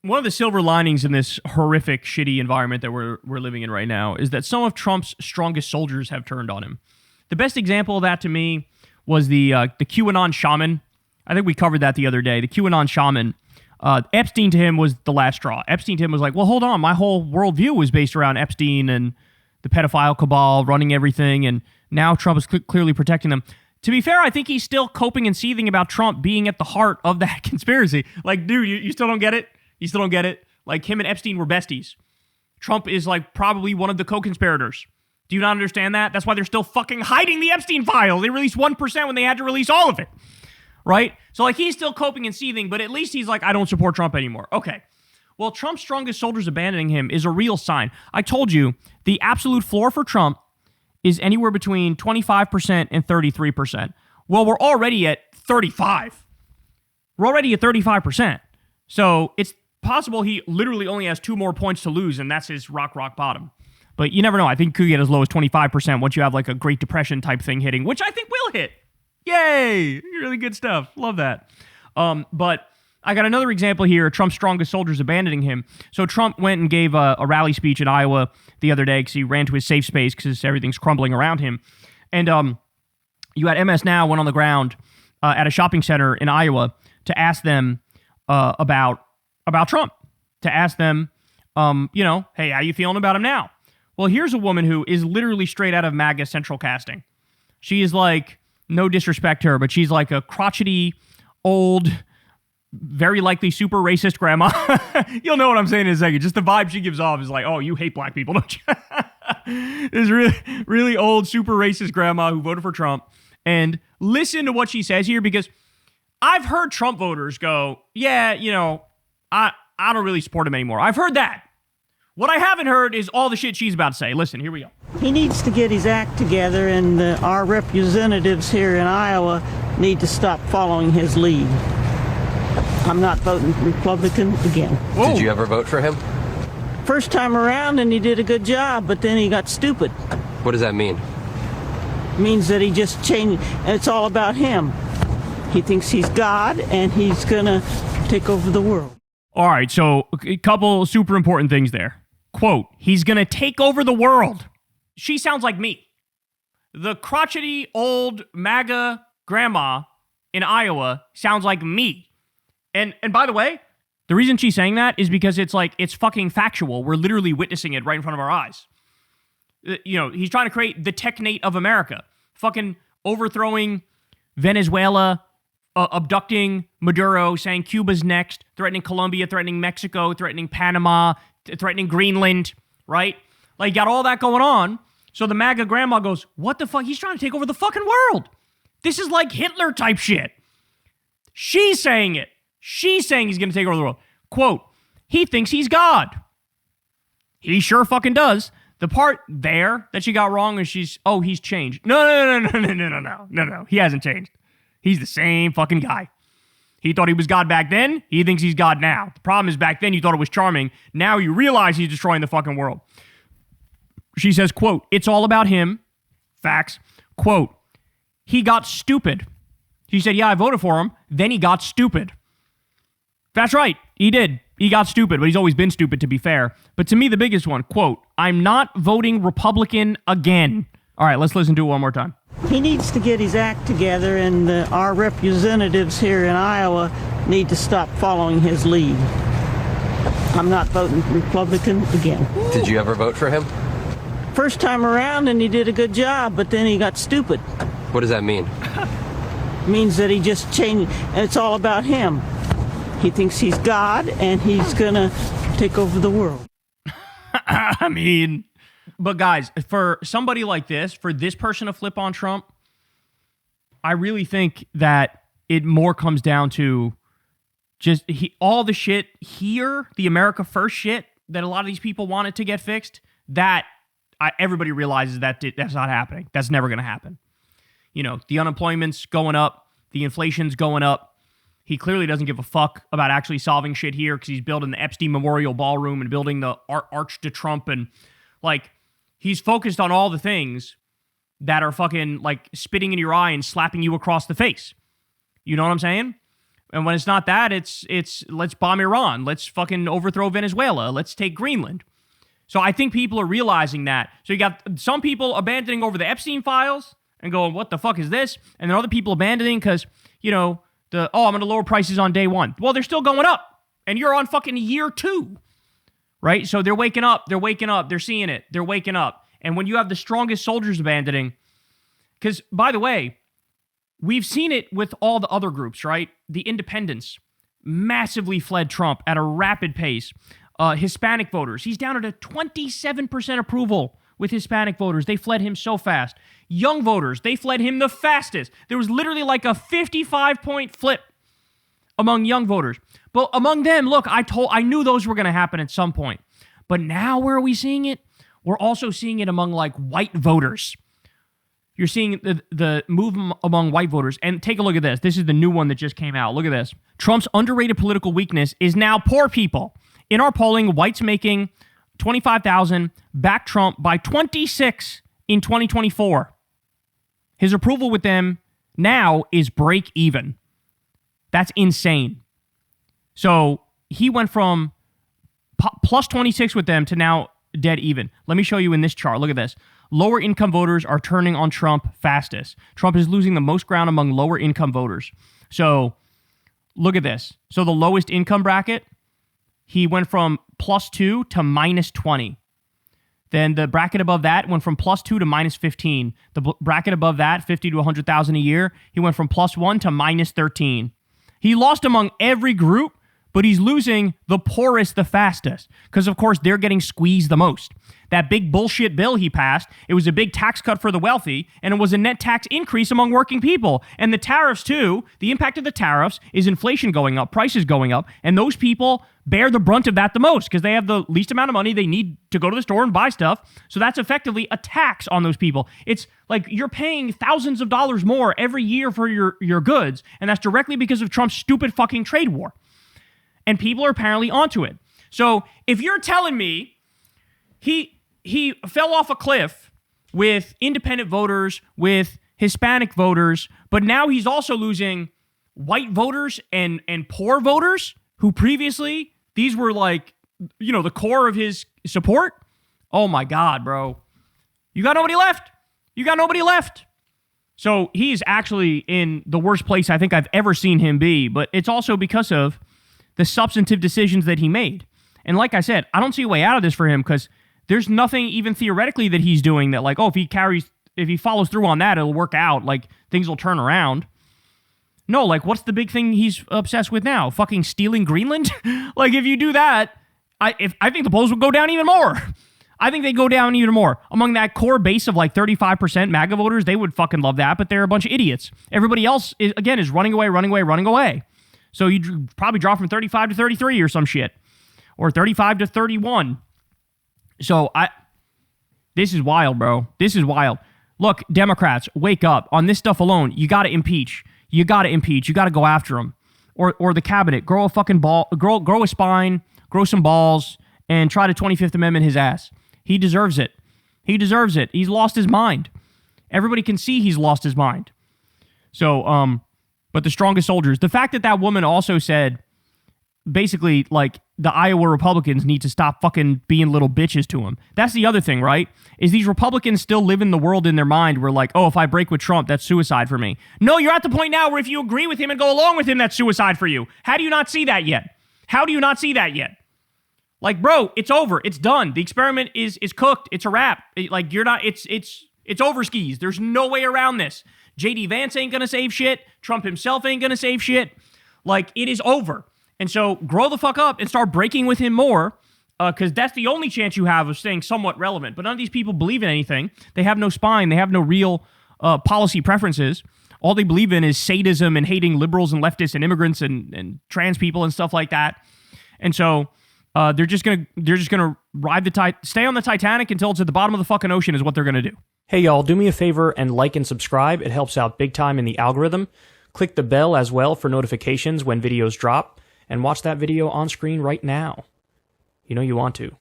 one of the silver linings in this horrific, shitty environment that we're living in right now is that some of Trump's strongest soldiers have turned on him. The best example of that to me was the QAnon shaman. I think we covered that the other day. The QAnon shaman. Epstein to him was the last straw. Epstein to him was like, well, hold on. My whole worldview was based around Epstein and the pedophile cabal running everything, and now Trump is clearly protecting them. To be fair, I think he's still coping and seething about Trump being at the heart of that conspiracy. Like, dude, you still don't get it? You still don't get it? Like, him and Epstein were besties. Trump is, like, probably one of the co-conspirators. Do you not understand that? That's why they're still fucking hiding the Epstein file. They released 1% when they had to release all of it. Right? So, like, he's still coping and seething, but at least he's like, I don't support Trump anymore. Okay. Well, Trump's strongest soldiers abandoning him is a real sign. I told you, the absolute floor for Trump is anywhere between 25% and 33%. Well, we're already at 35. We're already at 35%. So it's possible he literally only has 2 more points to lose, and that's his rock bottom. But you never know. I think he could get as low as 25% once you have like a Great Depression type thing hitting, which I think will hit. Yay! Really good stuff. Love that. But I got another example here. Trump's strongest soldiers abandoning him. So Trump went and gave a rally speech in Iowa the other day because he ran to his safe space because everything's crumbling around him. And you had MS Now went on the ground at a shopping center in Iowa to ask them about Trump. To ask them, hey, how you feeling about him now? Well, here's a woman who is literally straight out of MAGA Central Casting. She is like, no disrespect to her, but she's like a crotchety, old, very likely super racist grandma. You'll know what I'm saying in a second. Just the vibe she gives off is like, oh, you hate black people, don't you? This really, really old, super racist grandma who voted for Trump. And listen to what she says here, because I've heard Trump voters go, yeah, I don't really support him anymore. I've heard that. What I haven't heard is all the shit she's about to say. Listen, here we go. He needs to get his act together, and our representatives here in Iowa need to stop following his lead. I'm not voting Republican again. Whoa. Did you ever vote for him? First time around, and he did a good job, but then he got stupid. What does that mean? It means that he just changed, and it's all about him. He thinks he's God, and he's going to take over the world. All right, so a couple super important things there. Quote, he's going to take over the world. She sounds like me. The crotchety old MAGA grandma in Iowa sounds like me. And by the way, the reason she's saying that is because it's fucking factual. We're literally witnessing it right in front of our eyes. He's trying to create the technate of America. Fucking overthrowing Venezuela, abducting Maduro, saying Cuba's next, threatening Colombia, threatening Mexico, threatening Panama, threatening Greenland, right? Like, got all that going on. So the MAGA grandma goes, what the fuck? He's trying to take over the fucking world. This is like Hitler type shit. She's saying it. She's saying he's going to take over the world. Quote, he thinks he's God. He sure fucking does. The part there that she got wrong is he's changed. No. He hasn't changed. He's the same fucking guy. He thought he was God back then. He thinks he's God now. The problem is back then you thought it was charming. Now you realize he's destroying the fucking world. She says, quote, it's all about him. Facts. Quote, he got stupid. She said, yeah, I voted for him. Then he got stupid. That's right. He did. He got stupid, but he's always been stupid, to be fair. But to me, the biggest one, quote, I'm not voting Republican again. All right, let's listen to it one more time. He needs to get his act together, and our representatives here in Iowa need to stop following his lead. I'm not voting Republican again. Did you ever vote for him? First time around, and he did a good job, but then he got stupid. What does that mean? It means that he just changed, and it's all about him. He thinks he's God, and he's going to take over the world. I mean, but guys, for somebody like this, for this person to flip on Trump, I really think that it more comes down to just all the shit here, the America First shit that a lot of these people wanted to get fixed, that everybody realizes that that's not happening. That's never going to happen. The unemployment's going up, the inflation's going up. He clearly doesn't give a fuck about actually solving shit here because he's building the Epstein Memorial Ballroom and building the Arch de Trump, and he's focused on all the things that are fucking spitting in your eye and slapping you across the face. You know what I'm saying? And when it's not that, it's let's bomb Iran. Let's fucking overthrow Venezuela. Let's take Greenland. So I think people are realizing that. So you got some people abandoning over the Epstein files and going, what the fuck is this? And then other people abandoning because, I'm going to lower prices on day one. Well, they're still going up. And you're on fucking year 2. Right? So they're waking up. They're seeing it. They're waking up. And when you have the strongest soldiers abandoning, because, by the way, we've seen it with all the other groups, right? The independents massively fled Trump at a rapid pace. Hispanic voters, he's down at a 27% approval with Hispanic voters. They fled him so fast. Young voters, they fled him the fastest. There was literally like a 55-point flip among young voters. But among them, look, I knew those were going to happen at some point. But now where are we seeing it? We're also seeing it among like white voters. You're seeing the move among white voters. And take a look at this. This is the new one that just came out. Look at this. Trump's underrated political weakness is now poor people. In our polling, whites making 25,000 back Trump by 26 in 2024. His approval with them now is break even. That's insane. So he went from plus 26 with them to now dead even. Let me show you in this chart. Look at this. Lower income voters are turning on Trump fastest. Trump is losing the most ground among lower income voters. So look at this. So the lowest income bracket, he went from +2 to -20. Then the bracket above that went from +2 to -15. The bracket above that, 50 to 100,000 a year, he went from +1 to -13. He lost among every group, but he's losing the poorest the fastest because, of course, they're getting squeezed the most. That big bullshit bill he passed, it was a big tax cut for the wealthy, and it was a net tax increase among working people. And the tariffs, too, the impact of the tariffs is inflation going up, prices going up, and those people bear the brunt of that the most because they have the least amount of money they need to go to the store and buy stuff. So that's effectively a tax on those people. It's like you're paying thousands of dollars more every year for your goods, and that's directly because of Trump's stupid fucking trade war. And people are apparently onto it. So if you're telling me he fell off a cliff with independent voters, with Hispanic voters, but now he's also losing white voters and poor voters who previously, these were like, the core of his support. Oh my God, bro. You got nobody left. So he's actually in the worst place I think I've ever seen him be, but it's also because of the substantive decisions that he made. And like I said, I don't see a way out of this for him because there's nothing even theoretically that he's doing that like, if he follows through on that, it'll work out. Like things will turn around. No, like what's the big thing he's obsessed with now? Fucking stealing Greenland? Like if you do that, I think the polls will go down even more. I think they go down even more. Among that core base of like 35% MAGA voters, they would fucking love that, but they're a bunch of idiots. Everybody else, is running away. So you probably drop from 35 to 33 or some shit. Or 35 to 31. So this is wild, bro. This is wild. Look, Democrats, wake up. On this stuff alone, you got to impeach. You got to go after them. Or the cabinet, grow a fucking ball, grow a spine, grow some balls, and try to 25th Amendment his ass. He deserves it. He's lost his mind. Everybody can see he's lost his mind. So, but the strongest soldiers, the fact that woman also said, basically, like, the Iowa Republicans need to stop fucking being little bitches to him. That's the other thing, right? Is these Republicans still live in the world in their mind where like, oh, if I break with Trump, that's suicide for me. No, you're at the point now where if you agree with him and go along with him, that's suicide for you. How do you not see that yet? Like, bro, it's over. It's done. The experiment is cooked. It's a wrap. It's over skis. There's no way around this. J.D. Vance ain't gonna save shit. Trump himself ain't gonna save shit. Like, it is over. And so grow the fuck up and start breaking with him more because that's the only chance you have of staying somewhat relevant. But none of these people believe in anything. They have no spine. They have no real policy preferences. All they believe in is sadism and hating liberals and leftists and immigrants and trans people and stuff like that. And so they're just gonna ride the tide, stay on the Titanic until it's at the bottom of the fucking ocean is what they're gonna do. Hey y'all, do me a favor and like and subscribe. It helps out big time in the algorithm. Click the bell as well for notifications when videos drop. And watch that video on screen right now. You know you want to.